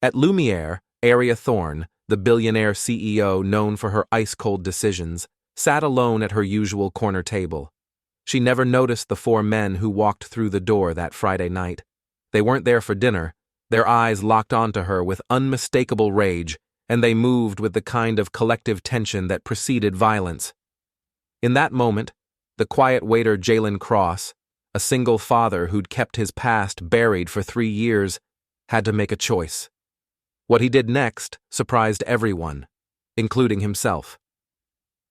At Lumiere, Aria Thorne, the billionaire CEO known for her ice-cold decisions, sat alone at her usual corner table. She never noticed the four men who walked through the door that Friday night. They weren't there for dinner. Their eyes locked onto her with unmistakable rage, and they moved with the kind of collective tension that preceded violence. In that moment, the quiet waiter Jalen Cross, a single father who'd kept his past buried for 3 years, had to make a choice. What he did next surprised everyone, including himself.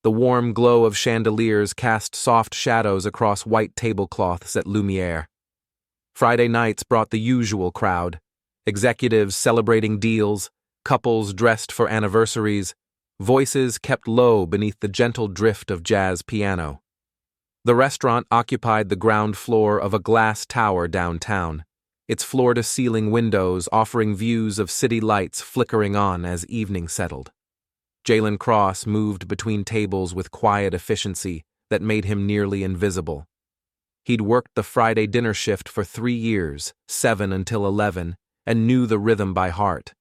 The warm glow of chandeliers cast soft shadows across white tablecloths at Lumiere. Friday nights brought the usual crowd: executives celebrating deals, couples dressed for anniversaries, voices kept low beneath the gentle drift of jazz piano. The restaurant occupied the ground floor of a glass tower downtown, its floor-to-ceiling windows offering views of city lights flickering on as evening settled. Jalen Cross moved between tables with quiet efficiency that made him nearly invisible. He'd worked the Friday dinner shift for 3 years, 7 until 11, and knew the rhythm by heart.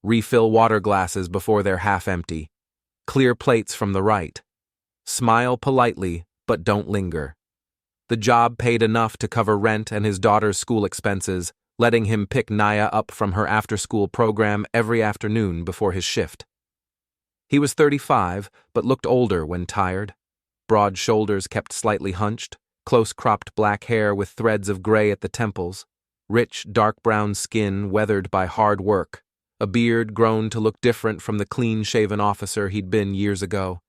Refill water glasses before they're half empty. Clear plates from the right. Smile politely, but don't linger. The job paid enough to cover rent and his daughter's school expenses, letting him pick Naya up from her after-school program every afternoon before his shift. He was 35, but looked older when tired. Broad shoulders kept slightly hunched, close-cropped black hair with threads of gray at the temples, rich, dark brown skin weathered by hard work, a beard grown to look different from the clean-shaven officer he'd been years ago.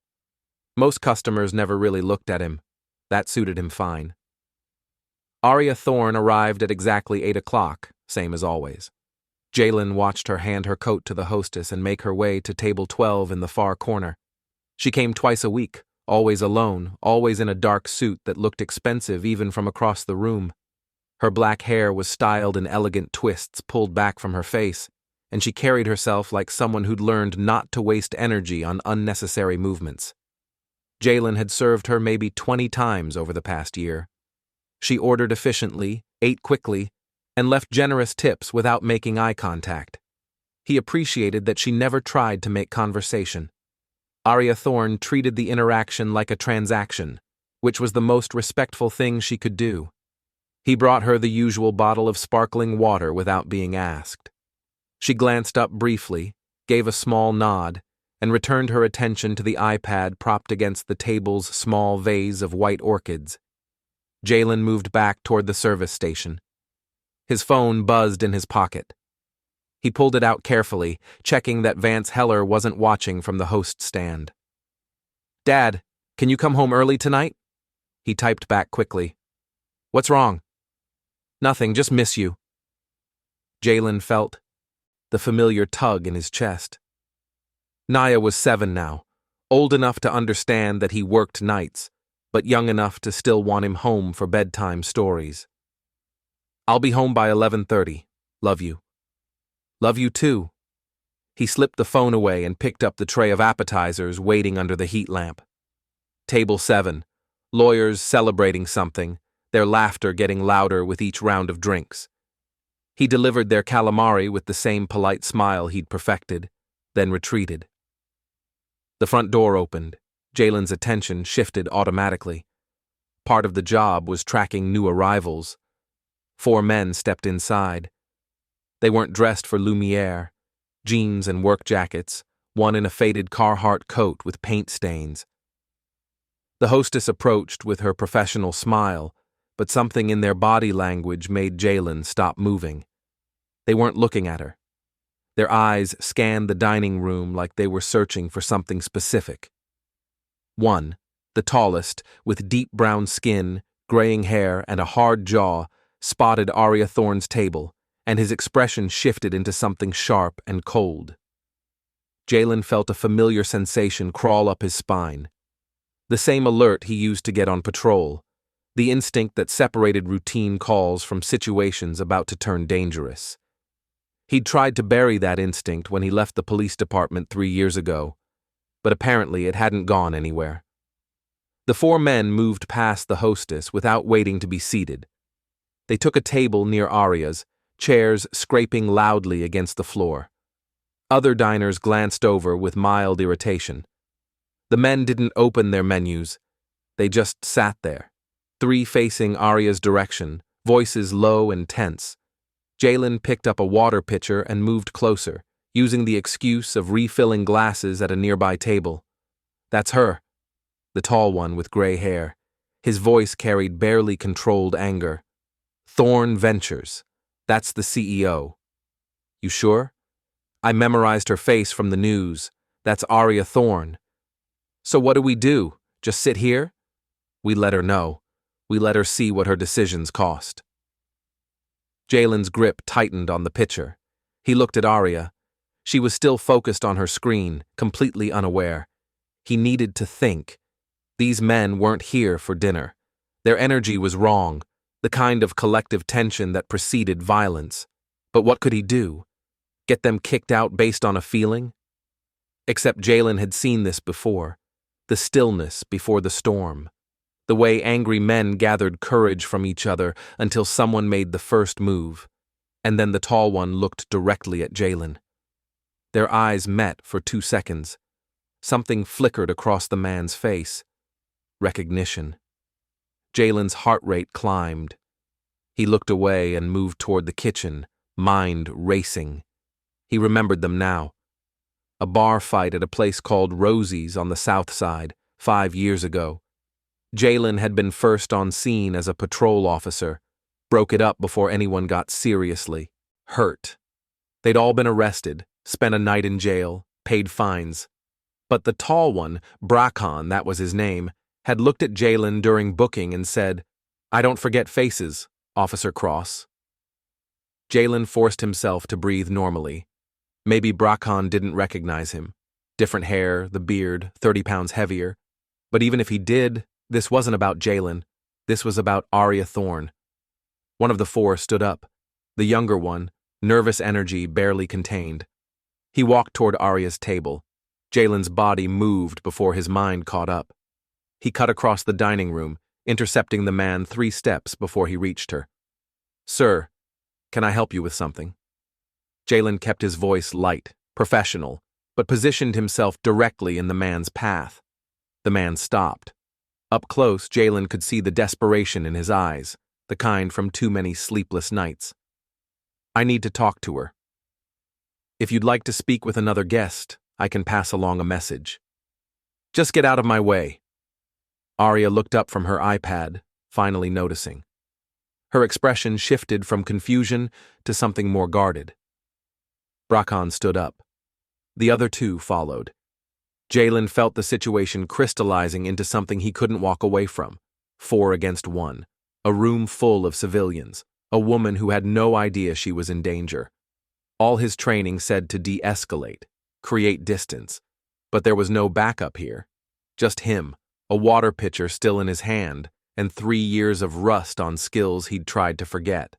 Most customers never really looked at him. That suited him fine. Aria Thorne arrived at exactly 8 o'clock, same as always. Jalen watched her hand her coat to the hostess and make her way to table 12 in the far corner. She came twice a week, always alone, always in a dark suit that looked expensive even from across the room. Her black hair was styled in elegant twists pulled back from her face, and she carried herself like someone who'd learned not to waste energy on unnecessary movements. Jalen had served her maybe 20 times over the past year. She ordered efficiently, ate quickly, and left generous tips without making eye contact. He appreciated that she never tried to make conversation. Aria Thorne treated the interaction like a transaction, which was the most respectful thing she could do. He brought her the usual bottle of sparkling water without being asked. She glanced up briefly, gave a small nod, and returned her attention to the iPad propped against the table's small vase of white orchids. Jalen moved back toward the service station. His phone buzzed in his pocket. He pulled it out carefully, checking that Vance Heller wasn't watching from the host stand. "Dad, can you come home early tonight?" He typed back quickly. "What's wrong?" "Nothing, just miss you." Jalen felt the familiar tug in his chest. Naya was 7 now, old enough to understand that he worked nights, but young enough to still want him home for bedtime stories. "I'll be home by 11:30. Love you." "Love you too." He slipped the phone away and picked up the tray of appetizers waiting under the heat lamp. Table 7. Lawyers celebrating something, their laughter getting louder with each round of drinks. He delivered their calamari with the same polite smile he'd perfected, then retreated. The front door opened. Jalen's attention shifted automatically. Part of the job was tracking new arrivals. 4 men stepped inside. They weren't dressed for Lumiere. Jeans and work jackets, one in a faded Carhartt coat with paint stains. The hostess approached with her professional smile, but something in their body language made Jalen stop moving. They weren't looking at her. Their eyes scanned the dining room like they were searching for something specific. One, the tallest, with deep brown skin, graying hair, and a hard jaw, spotted Aria Thorne's table, and his expression shifted into something sharp and cold. Jalen felt a familiar sensation crawl up his spine. The same alert he used to get on patrol, the instinct that separated routine calls from situations about to turn dangerous. He'd tried to bury that instinct when he left the police department 3 years ago, but apparently it hadn't gone anywhere. The 4 men moved past the hostess without waiting to be seated. They took a table near Aria's, chairs scraping loudly against the floor. Other diners glanced over with mild irritation. The men didn't open their menus. They just sat there, three facing Aria's direction, voices low and tense. Jalen picked up a water pitcher and moved closer, using the excuse of refilling glasses at a nearby table. "That's her," the tall one with gray hair. His voice carried barely controlled anger. "Thorne Ventures. That's the CEO." "You sure? I memorized her face from the news. That's Aria Thorne." "So what do? Just sit here?" "We let her know. We let her see what her decisions cost." Jalen's grip tightened on the pitcher. He looked at Aria. She was still focused on her screen, completely unaware. He needed to think. These men weren't here for dinner. Their energy was wrong, the kind of collective tension that preceded violence. But what could he do? Get them kicked out based on a feeling? Except Jalen had seen this before. The stillness before the storm. The way angry men gathered courage from each other until someone made the first move. And then the tall one looked directly at Jalen. Their eyes met for 2 seconds. Something flickered across the man's face. Recognition. Jalen's heart rate climbed. He looked away and moved toward the kitchen, mind racing. He remembered them now. A bar fight at a place called Rosie's on the south side, 5 years ago. Jalen had been first on scene as a patrol officer, broke it up before anyone got seriously hurt. They'd all been arrested, spent a night in jail, paid fines. But the tall one, Brakan, that was his name, had looked at Jalen during booking and said, "I don't forget faces, Officer Cross." Jalen forced himself to breathe normally. Maybe Brakan didn't recognize him. Different hair, the beard, 30 pounds heavier. But even if he did, this wasn't about Jalen. This was about Aria Thorne. One of the four stood up. The younger one, nervous energy barely contained. He walked toward Aria's table. Jalen's body moved before his mind caught up. He cut across the dining room, intercepting the man 3 steps before he reached her. "Sir, can I help you with something?" Jalen kept his voice light, professional, but positioned himself directly in the man's path. The man stopped. Up close, Jalen could see the desperation in his eyes, the kind from too many sleepless nights. "I need to talk to her. If you'd like to speak with another guest, I can pass along a message." "Just get out of my way." Aria looked up from her iPad, finally noticing. Her expression shifted from confusion to something more guarded. Brakan stood up. The other two followed. Jalen felt the situation crystallizing into something he couldn't walk away from. 4 against 1. A room full of civilians. A woman who had no idea she was in danger. All his training said to de-escalate, create distance. But there was no backup here. Just him, a water pitcher still in his hand, and 3 years of rust on skills he'd tried to forget.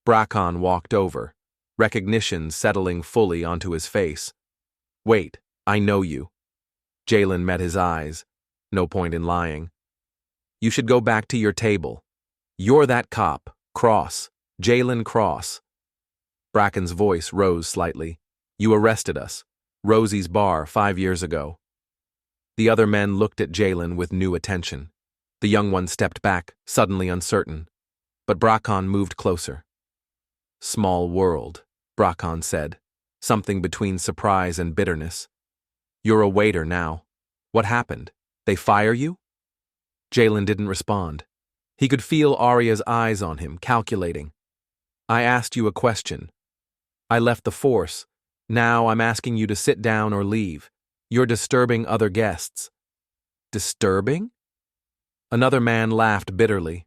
Brakan walked over, recognition settling fully onto his face. "Wait, I know you." Jalen met his eyes. No point in lying. "You should go back to your table. You're that cop, Cross, Jalen Cross." Bracken's voice rose slightly. "You arrested us. Rosie's bar 5 years ago." The other men looked at Jalen with new attention. The young one stepped back, suddenly uncertain. But Brakan moved closer. "Small world," Brakan said, something between surprise and bitterness. "You're a waiter now. What happened? They fire you?" Jalen didn't respond. He could feel Aria's eyes on him, calculating. "I asked you a question. I left the force. Now I'm asking you to sit down or leave. You're disturbing other guests." "Disturbing?" Another man laughed bitterly.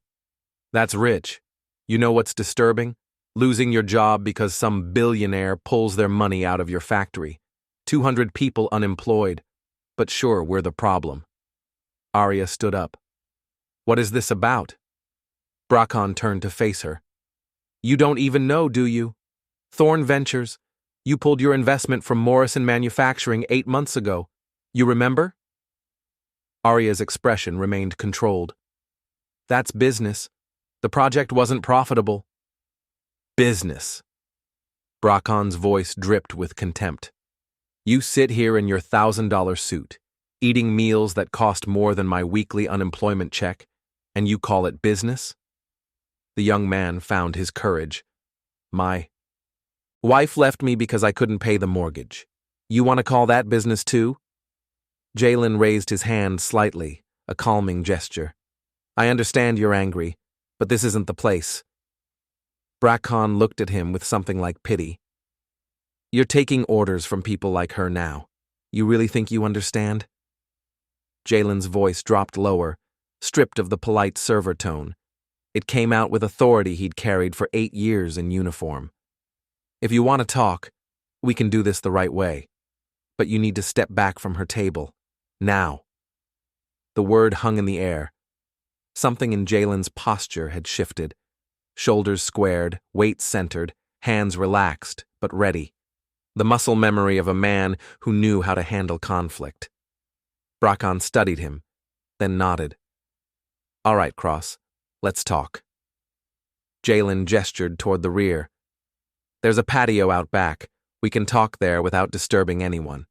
"That's rich. You know what's disturbing? Losing your job because some billionaire pulls their money out of your factory. 200 people unemployed. But sure, we're the problem." Aria stood up. "What is this about?" Brakan turned to face her. "You don't even know, do you? Thorne Ventures. You pulled your investment from Morrison Manufacturing 8 months ago. You remember?" Aria's expression remained controlled. "That's business. The project wasn't profitable." Business. Braccon's voice dripped with contempt. You sit here in your $1,000 suit, eating meals that cost more than my weekly unemployment check, and you call it business? The young man found his courage. My wife left me because I couldn't pay the mortgage. You want to call that business too? Jalen raised his hand slightly, a calming gesture. I understand you're angry, but this isn't the place. Braccon looked at him with something like pity. You're taking orders from people like her now. You really think you understand? Jalen's voice dropped lower, stripped of the polite server tone. It came out with authority he'd carried for 8 years in uniform. If you want to talk, we can do this the right way. But you need to step back from her table. Now. The word hung in the air. Something in Jalen's posture had shifted. Shoulders squared, weight centered, hands relaxed, but ready. The muscle memory of a man who knew how to handle conflict. Braccon studied him, then nodded. All right, Cross, let's talk. Jalen gestured toward the rear. There's a patio out back. We can talk there without disturbing anyone.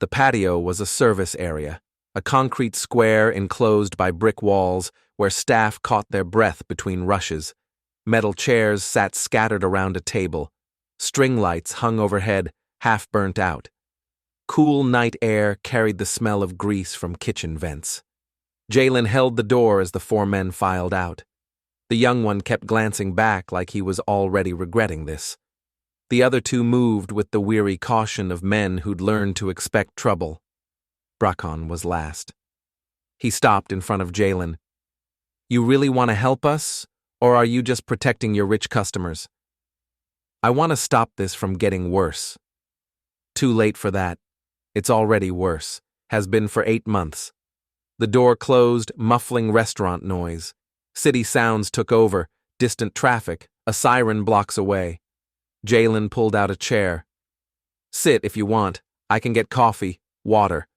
The patio was a service area, a concrete square enclosed by brick walls where staff caught their breath between rushes. Metal chairs sat scattered around a table. String lights hung overhead, half burnt out. Cool night air carried the smell of grease from kitchen vents. Jalen held the door as the 4 men filed out. The young one kept glancing back like he was already regretting this. The other 2 moved with the weary caution of men who'd learned to expect trouble. Braccon was last. He stopped in front of Jalen. You really want to help us, or are you just protecting your rich customers? I want to stop this from getting worse. Too late for that. It's already worse. Has been for 8 months. The door closed, muffling restaurant noise. City sounds took over, distant traffic, a siren blocks away. Jalen pulled out a chair. Sit if you want. I can get coffee, water.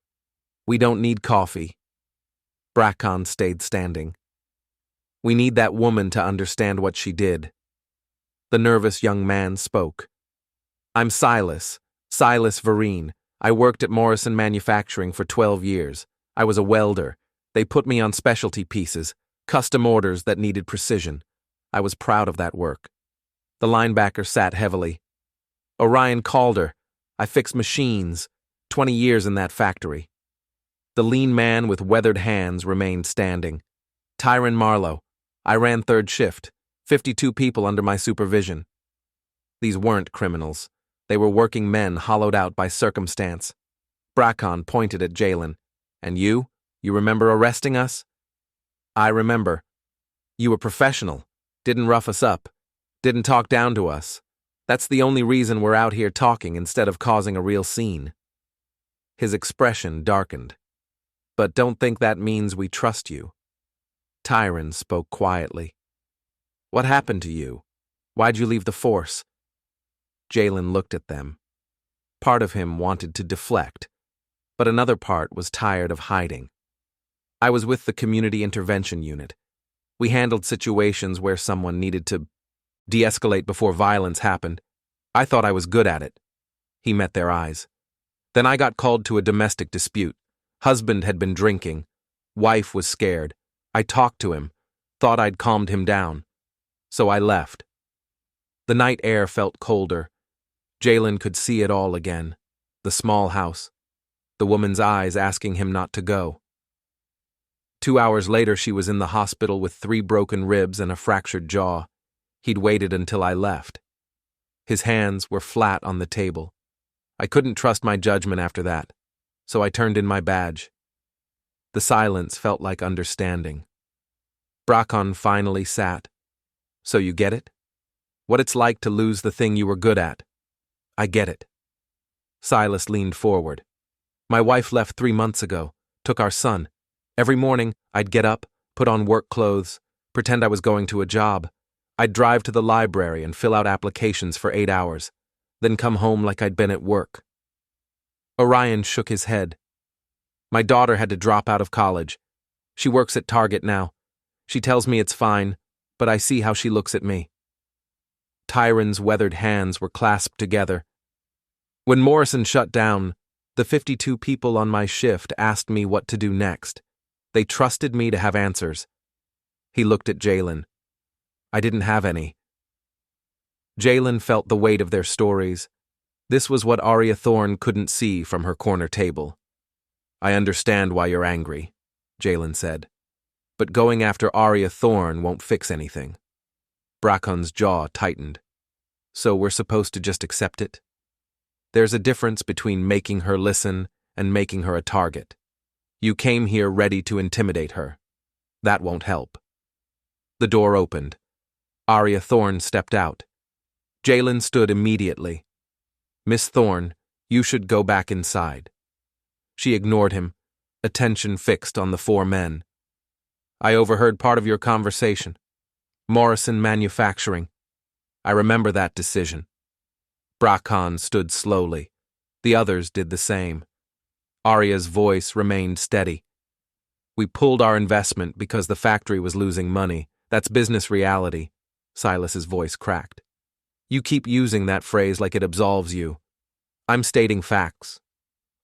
We don't need coffee. Braccon stayed standing. We need that woman to understand what she did. The nervous young man spoke. I'm Silas Vereen. I worked at Morrison Manufacturing for 12 years. I was a welder. They put me on specialty pieces, custom orders that needed precision. I was proud of that work. The linebacker sat heavily. Orion Calder. I fixed machines. 20 years in that factory. The lean man with weathered hands remained standing. Tyron Marlowe. I ran 3rd shift. 52 people under my supervision. These weren't criminals. They were working men hollowed out by circumstance. Braccon pointed at Jalen. And you? You remember arresting us? I remember. You were professional. Didn't rough us up. Didn't talk down to us. That's the only reason we're out here talking instead of causing a real scene. His expression darkened. But don't think that means we trust you. Tyron spoke quietly. What happened to you? Why'd you leave the force? Jalen looked at them. Part of him wanted to deflect, but another part was tired of hiding. I was with the Community Intervention Unit. We handled situations where someone needed to de-escalate before violence happened. I thought I was good at it. He met their eyes. Then I got called to a domestic dispute. Husband had been drinking. Wife was scared. I talked to him, thought I'd calmed him down. So I left. The night air felt colder. Jalen could see it all again. The small house. The woman's eyes asking him not to go. 2 hours later, she was in the hospital with 3 broken ribs and a fractured jaw. He'd waited until I left. His hands were flat on the table. I couldn't trust my judgment after that, so I turned in my badge. The silence felt like understanding. Braccon finally sat. So you get it? What it's like to lose the thing you were good at. I get it. Silas leaned forward. My wife left 3 months ago, took our son. Every morning, I'd get up, put on work clothes, pretend I was going to a job. I'd drive to the library and fill out applications for 8 hours, then come home like I'd been at work. Orion shook his head. My daughter had to drop out of college. She works at Target now. She tells me it's fine, but I see how she looks at me. Tyron's weathered hands were clasped together. When Morrison shut down, the 52 people on my shift asked me what to do next. They trusted me to have answers. He looked at Jalen. I didn't have any. Jalen felt the weight of their stories. This was what Aria Thorne couldn't see from her corner table. I understand why you're angry, Jalen said. But going after Aria Thorne won't fix anything. Braccon's jaw tightened. So we're supposed to just accept it? There's a difference between making her listen and making her a target. You came here ready to intimidate her. That won't help. The door opened. Aria Thorne stepped out. Jalen stood immediately. Miss Thorne, you should go back inside. She ignored him, attention fixed on the 4 men. I overheard part of your conversation. Morrison Manufacturing. I remember that decision. Braccon stood slowly. The others did the same. Aria's voice remained steady. We pulled our investment because the factory was losing money. That's business reality. Silas's voice cracked. You keep using that phrase like it absolves you. I'm stating facts.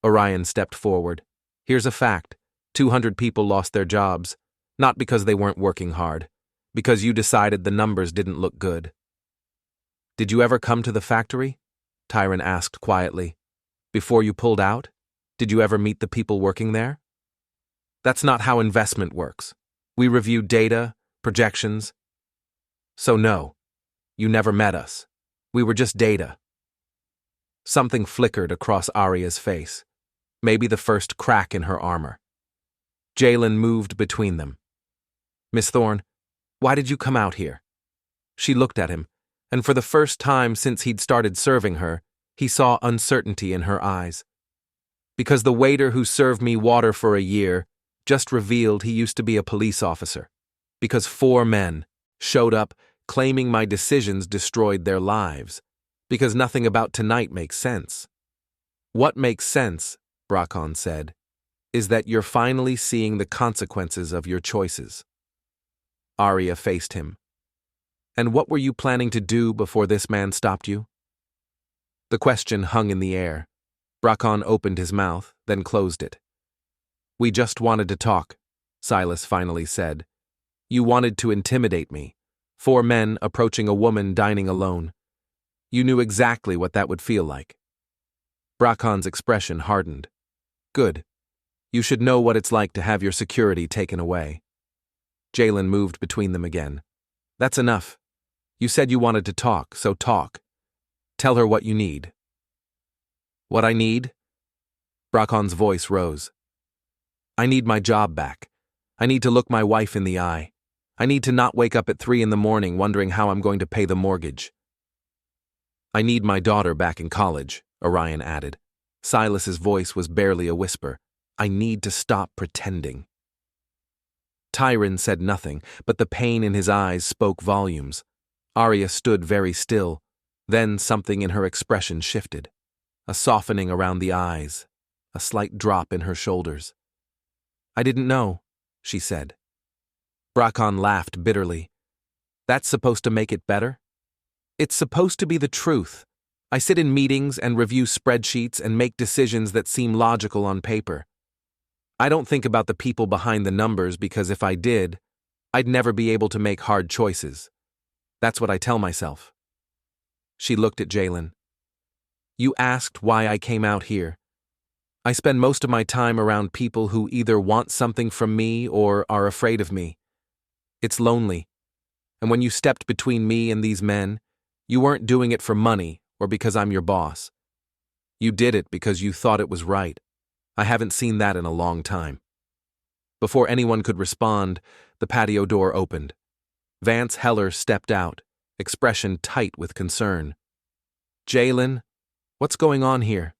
Orion stepped forward. Here's a fact. 200 people lost their jobs. Not because they weren't working hard. Because you decided the numbers didn't look good. Did you ever come to the factory? Tyron asked quietly. Before you pulled out? Did you ever meet the people working there? That's not how investment works. We review data, projections. So no, you never met us. We were just data. Something flickered across Aria's face. Maybe the first crack in her armor. Jalen moved between them. Miss Thorne, why did you come out here? She looked at him, and for the first time since he'd started serving her, he saw uncertainty in her eyes. Because the waiter who served me water for a year just revealed he used to be a police officer. Because 4 men showed up claiming my decisions destroyed their lives. Because nothing about tonight makes sense. What makes sense, Braccon said, is that you're finally seeing the consequences of your choices. Aria faced him. And what were you planning to do before this man stopped you? The question hung in the air. Braccon opened his mouth, then closed it. We just wanted to talk, Silas finally said. You wanted to intimidate me. 4 men approaching a woman dining alone. You knew exactly what that would feel like. Braccon's expression hardened. Good. You should know what it's like to have your security taken away. Jalen moved between them again. That's enough. You said you wanted to talk, so talk. Tell her what you need. What I need? Braccon's voice rose. I need my job back. I need to look my wife in the eye. I need to not wake up at 3 in the morning wondering how I'm going to pay the mortgage. I need my daughter back in college, Orion added. Silas's voice was barely a whisper. I need to stop pretending. Tyron said nothing, but the pain in his eyes spoke volumes. Aria stood very still. Then something in her expression shifted. A softening around the eyes, a slight drop in her shoulders. I didn't know, she said. Braccon laughed bitterly. That's supposed to make it better? It's supposed to be the truth. I sit in meetings and review spreadsheets and make decisions that seem logical on paper. I don't think about the people behind the numbers because if I did, I'd never be able to make hard choices. That's what I tell myself. She looked at Jalen. You asked why I came out here. I spend most of my time around people who either want something from me or are afraid of me. It's lonely. And when you stepped between me and these men, you weren't doing it for money or because I'm your boss. You did it because you thought it was right. I haven't seen that in a long time. Before anyone could respond, the patio door opened. Vance Heller stepped out, expression tight with concern. Jalen, what's going on here?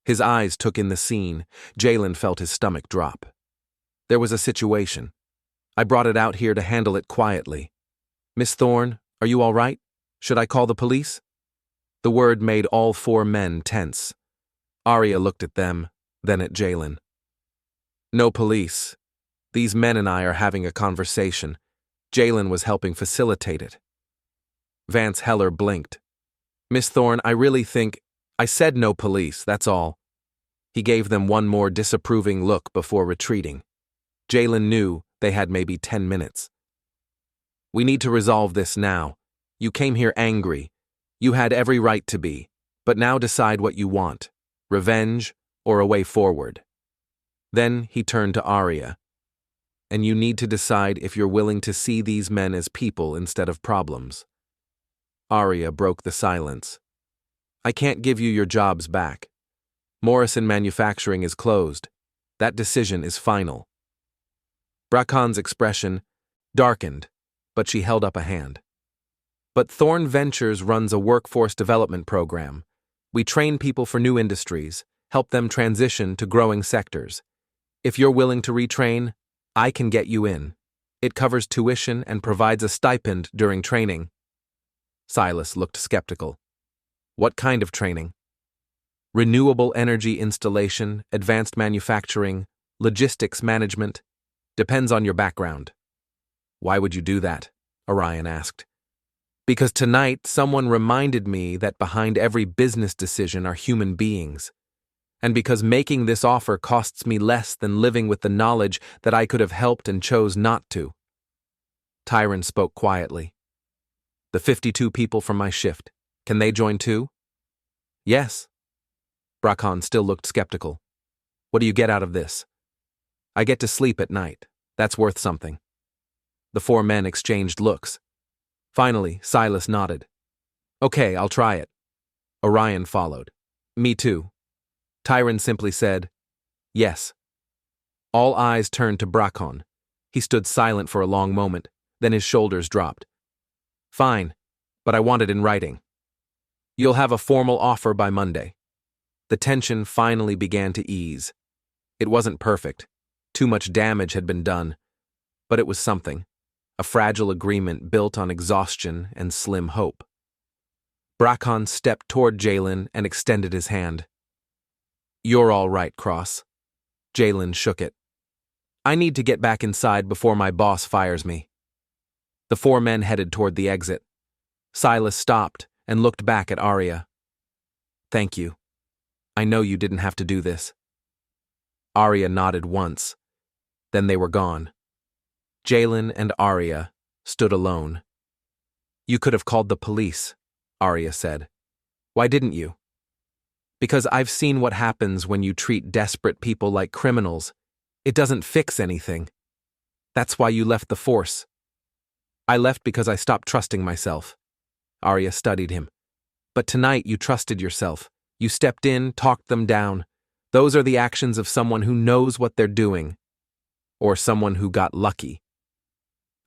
His eyes took in the scene. Jalen felt his stomach drop. There was a situation. I brought it out here to handle it quietly. Miss Thorne, are you all right? Should I call the police? The word made all 4 men tense. Aria looked at them, then at Jalen. No police. These men and I are having a conversation. Jalen was helping facilitate it. Vance Heller blinked. Miss Thorne, I really think… I said no police, that's all. He gave them one more disapproving look before retreating. Jalen knew they had maybe 10 minutes. We need to resolve this now. You came here angry. You had every right to be. But now decide what you want. Revenge or a way forward. Then he turned to Aria. And you need to decide if you're willing to see these men as people instead of problems. Aria broke the silence. I can't give you your jobs back. Morrison Manufacturing is closed. That decision is final. Bracon's expression darkened, but she held up a hand. But Thorne Ventures runs a workforce development program. We train people for new industries, help them transition to growing sectors. If you're willing to retrain, I can get you in. It covers tuition and provides a stipend during training. Silas looked skeptical. What kind of training? Renewable energy installation, advanced manufacturing, logistics management. Depends on your background. Why would you do that? Orion asked. Because tonight someone reminded me that behind every business decision are human beings. And because making this offer costs me less than living with the knowledge that I could have helped and chose not to. Tyron spoke quietly. The 52 people from my shift, can they join too? Yes. Bracon still looked skeptical. What do you get out of this? I get to sleep at night. That's worth something. The 4 men exchanged looks. Finally, Silas nodded. Okay, I'll try it. Orion followed. Me too. Tyron simply said, yes. All eyes turned to Bracon. He stood silent for a long moment, then his shoulders dropped. Fine, but I want it in writing. You'll have a formal offer by Monday. The tension finally began to ease. It wasn't perfect. Too much damage had been done. But it was something. A fragile agreement built on exhaustion and slim hope. Bracon stepped toward Jalen and extended his hand. You're all right, Cross. Jalen shook it. I need to get back inside before my boss fires me. The 4 men headed toward the exit. Silas stopped and looked back at Aria. Thank you. I know you didn't have to do this. Aria nodded once. Then they were gone. Jalen and Aria stood alone. You could have called the police, Aria said. Why didn't you? Because I've seen what happens when you treat desperate people like criminals. It doesn't fix anything. That's why you left the force. I left because I stopped trusting myself. Aria studied him. But tonight you trusted yourself. You stepped in, talked them down. Those are the actions of someone who knows what they're doing. Or someone who got lucky.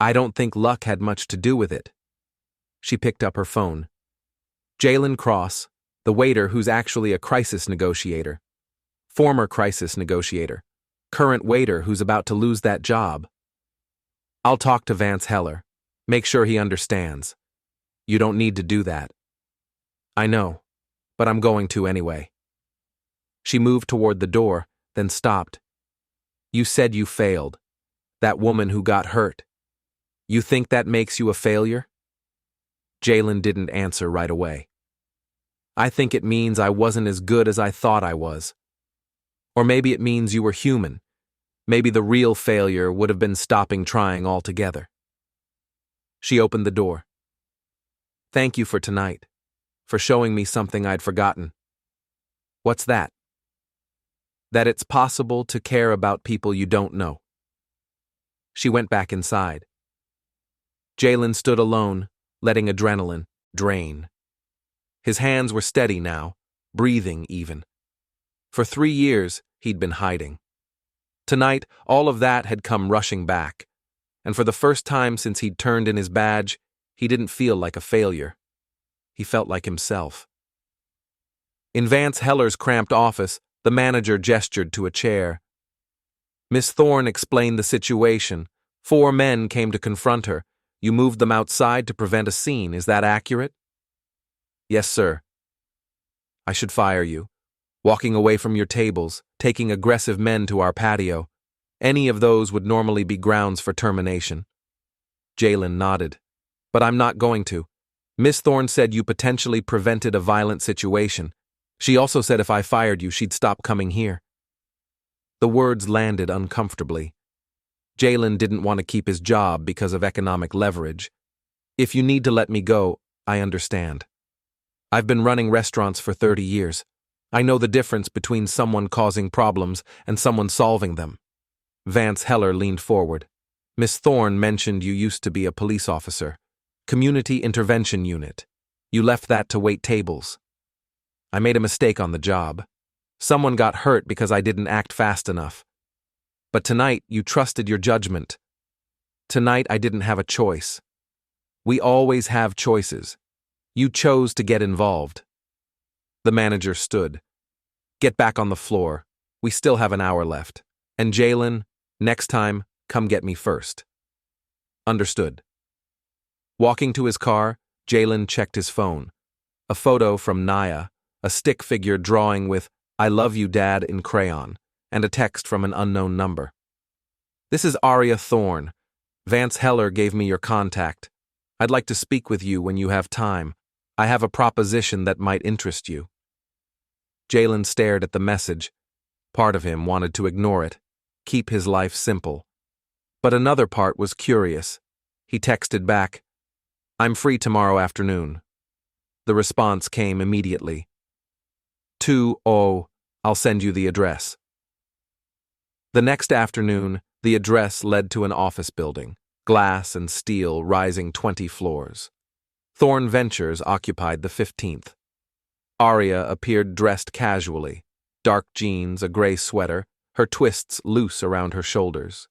I don't think luck had much to do with it. She picked up her phone. Jalen Cross, the waiter who's actually a crisis negotiator. Former crisis negotiator. Current waiter who's about to lose that job. I'll talk to Vance Heller. Make sure he understands. You don't need to do that. I know, but I'm going to anyway. She moved toward the door, then stopped. You said you failed. That woman who got hurt. You think that makes you a failure? Jalen didn't answer right away. I think it means I wasn't as good as I thought I was. Or maybe it means you were human. Maybe the real failure would have been stopping trying altogether. She opened the door. Thank you for tonight, for showing me something I'd forgotten. What's that? That it's possible to care about people you don't know. She went back inside. Jalen stood alone, letting adrenaline drain. His hands were steady now, breathing even. For 3 years, he'd been hiding. Tonight, all of that had come rushing back, and for the first time since he'd turned in his badge, he didn't feel like a failure. He felt like himself. In Vance Heller's cramped office, the manager gestured to a chair. Miss Thorne explained the situation. 4 men came to confront her. You moved them outside to prevent a scene, is that accurate? Yes, sir. I should fire you. Walking away from your tables, taking aggressive men to our patio. Any of those would normally be grounds for termination. Jalen nodded. But I'm not going to. Miss Thorne said you potentially prevented a violent situation. She also said if I fired you, she'd stop coming here. The words landed uncomfortably. Jalen didn't want to keep his job because of economic leverage. If you need to let me go, I understand. I've been running restaurants for 30 years. I know the difference between someone causing problems and someone solving them. Vance Heller leaned forward. Miss Thorne mentioned you used to be a police officer. Community Intervention Unit. You left that to wait tables. I made a mistake on the job. Someone got hurt because I didn't act fast enough. But tonight, you trusted your judgment. Tonight, I didn't have a choice. We always have choices. You chose to get involved. The manager stood. Get back on the floor. We still have an hour left. And Jalen, next time, come get me first. Understood. Walking to his car, Jalen checked his phone. A photo from Naya, a stick figure drawing with "I love you, Dad" in crayon, and a text from an unknown number. This is Aria Thorne. Vance Heller gave me your contact. I'd like to speak with you when you have time. I have a proposition that might interest you. Jalen stared at the message. Part of him wanted to ignore it, keep his life simple. But another part was curious. He texted back, "I'm free tomorrow afternoon." The response came immediately. 2-0, I'll send you the address. The next afternoon, the address led to an office building, glass and steel rising 20 floors. Thorne Ventures occupied the 15th. Aria appeared dressed casually, dark jeans, a gray sweater, her twists loose around her shoulders.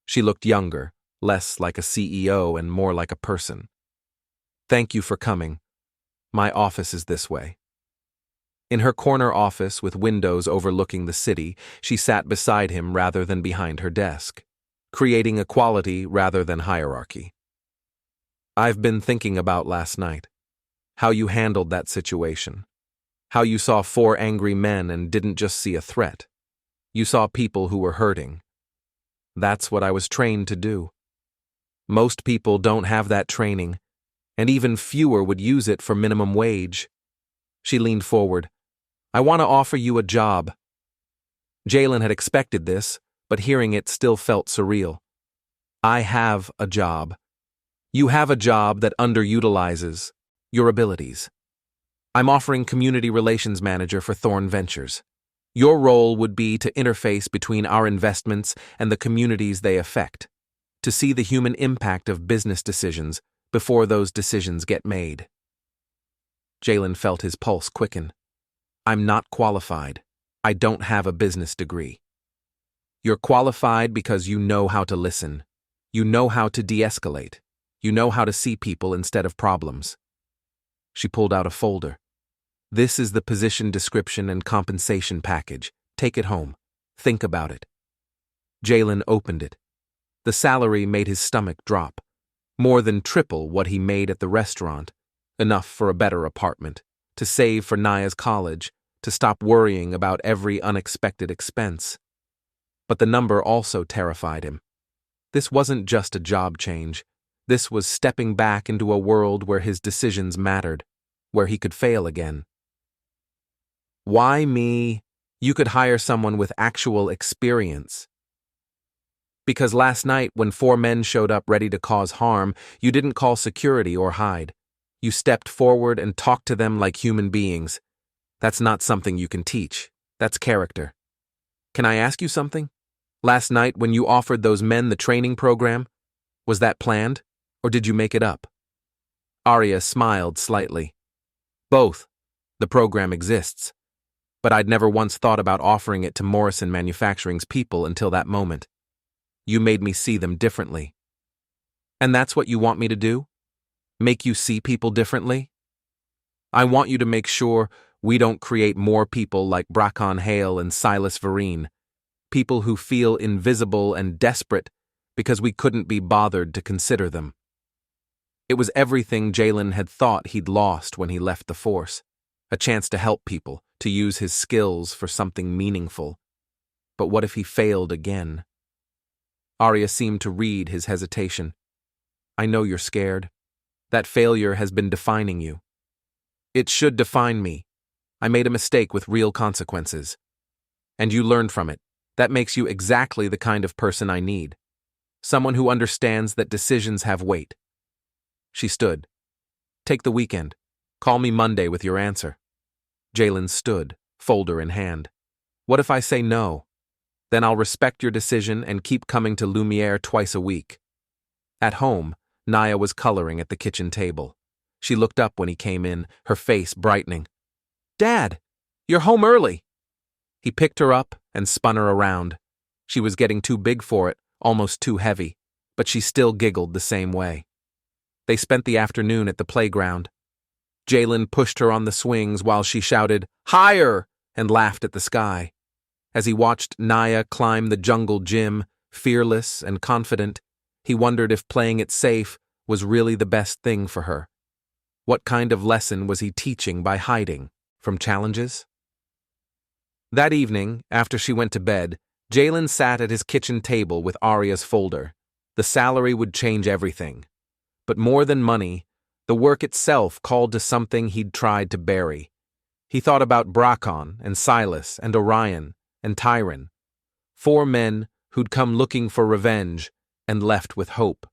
She looked younger, less like a CEO and more like a person. "Thank you for coming. My office is this way." In her corner office with windows overlooking the city, she sat beside him rather than behind her desk, creating equality rather than hierarchy. "I've been thinking about last night. How you handled that situation. How you saw 4 angry men and didn't just see a threat. You saw people who were hurting. That's what I was trained to do. Most people don't have that training, and even fewer would use it for minimum wage." She leaned forward. "I want to offer you a job." Jalen had expected this, but hearing it still felt surreal. "I have a job. You have a job that underutilizes your abilities. I'm offering community relations manager for Thorne Ventures. Your role would be to interface between our investments and the communities they affect, to see the human impact of business decisions before those decisions get made." Jalen felt his pulse quicken. "I'm not qualified. I don't have a business degree. You're qualified because you know how to listen. You know how to de-escalate. You know how to see people instead of problems." She pulled out a folder. "This is the position description and compensation package. Take it home. Think about it." Jalen opened it. The salary made his stomach drop. More than triple what he made at the restaurant. Enough for a better apartment, to save for Naya's college, to stop worrying about every unexpected expense. But the number also terrified him. This wasn't just a job change. This was stepping back into a world where his decisions mattered, where he could fail again. "Why me? You could hire someone with actual experience." "Because last night when 4 men showed up ready to cause harm, you didn't call security or hide. You stepped forward and talked to them like human beings. That's not something you can teach. That's character. Can I ask you something? Last night when you offered those men the training program, was that planned, or did you make it up?" Aria smiled slightly. "Both. The program exists. But I'd never once thought about offering it to Morrison Manufacturing's people until that moment. You made me see them differently." "And that's what you want me to do? Make you see people differently?" "I want you to make sure we don't create more people like Brakan Hale and Silas Vereen, people who feel invisible and desperate because we couldn't be bothered to consider them." It was everything Jalen had thought he'd lost when he left the force, a chance to help people, to use his skills for something meaningful. But what if he failed again? Aria seemed to read his hesitation. "I know you're scared. That failure has been defining you. It should define me. I made a mistake with real consequences. And you learned from it. That makes you exactly the kind of person I need. Someone who understands that decisions have weight. She stood. Take the weekend. Call me Monday with your answer. Jalen stood, folder in hand. What if I say no? Then I'll respect your decision and keep coming to Lumiere twice a week. At home, Naya was coloring at the kitchen table. She looked up when he came in, her face brightening. Dad, you're home early. He picked her up and spun her around. She was getting too big for it, almost too heavy, but she still giggled the same way. They spent the afternoon at the playground. Jalen pushed her on the swings while she shouted, "Higher!" and laughed at the sky. As he watched Naya climb the jungle gym, fearless and confident, he wondered if playing it safe was really the best thing for her. What kind of lesson was he teaching by hiding from challenges? That evening, after she went to bed, Jalen sat at his kitchen table with Aria's folder. The salary would change everything. But more than money, the work itself called to something he'd tried to bury. He thought about Bracon and Silas and Orion and Tyron, 4 men who'd come looking for revenge and left with hope.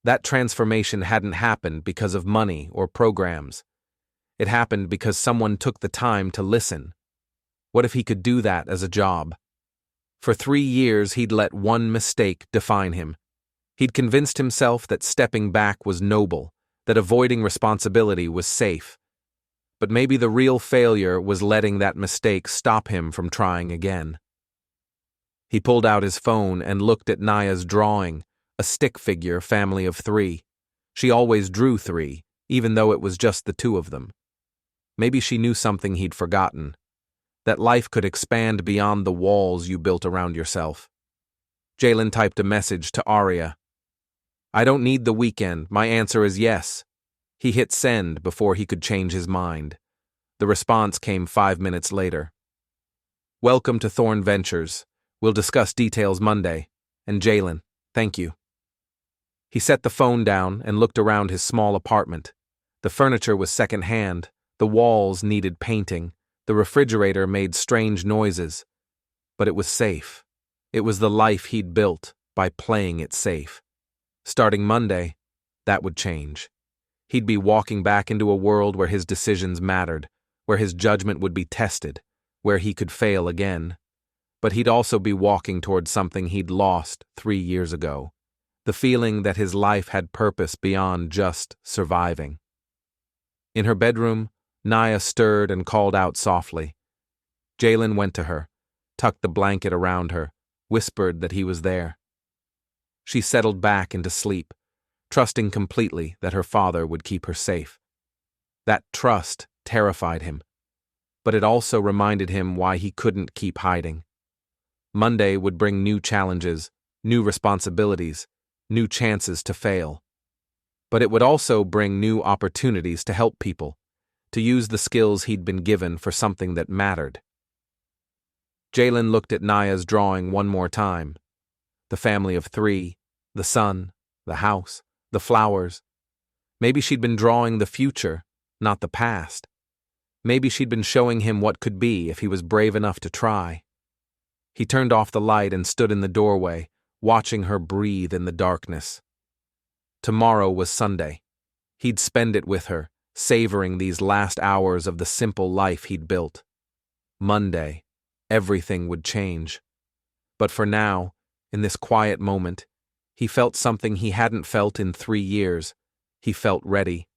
That transformation hadn't happened because of money or programs. It happened because someone took the time to listen. What if he could do that as a job? For 3 years, he'd let one mistake define him. He'd convinced himself that stepping back was noble, that avoiding responsibility was safe. But maybe the real failure was letting that mistake stop him from trying again. He pulled out his phone and looked at Naya's drawing, a stick figure family of 3. She always drew 3, even though it was just the 2 of them. Maybe she knew something he'd forgotten, that life could expand beyond the walls you built around yourself. Jalen typed a message to Aria. I don't need the weekend, my answer is yes. He hit send before he could change his mind. The response came 5 minutes later. Welcome to Thorne Ventures. We'll discuss details Monday. And Jalen, thank you. He set the phone down and looked around his small apartment. The furniture was second-hand, the walls needed painting, the refrigerator made strange noises. But it was safe. It was the life he'd built by playing it safe. Starting Monday, that would change. He'd be walking back into a world where his decisions mattered, where his judgment would be tested, where he could fail again. But he'd also be walking toward something he'd lost 3 years ago, the feeling that his life had purpose beyond just surviving. In her bedroom, Naya stirred and called out softly. Jalen went to her, tucked the blanket around her, whispered that he was there. She settled back into sleep, trusting completely that her father would keep her safe. That trust terrified him, but it also reminded him why he couldn't keep hiding. Monday would bring new challenges, new responsibilities, new chances to fail. But it would also bring new opportunities to help people, to use the skills he'd been given for something that mattered. Jalen looked at Naya's drawing one more time. The family of 3, the sun, the house, the flowers. Maybe she'd been drawing the future, not the past. Maybe she'd been showing him what could be if he was brave enough to try. He turned off the light and stood in the doorway, watching her breathe in the darkness. Tomorrow was Sunday. He'd spend it with her, savoring these last hours of the simple life he'd built. Monday, everything would change. But for now, in this quiet moment, he felt something he hadn't felt in 3 years. He felt ready.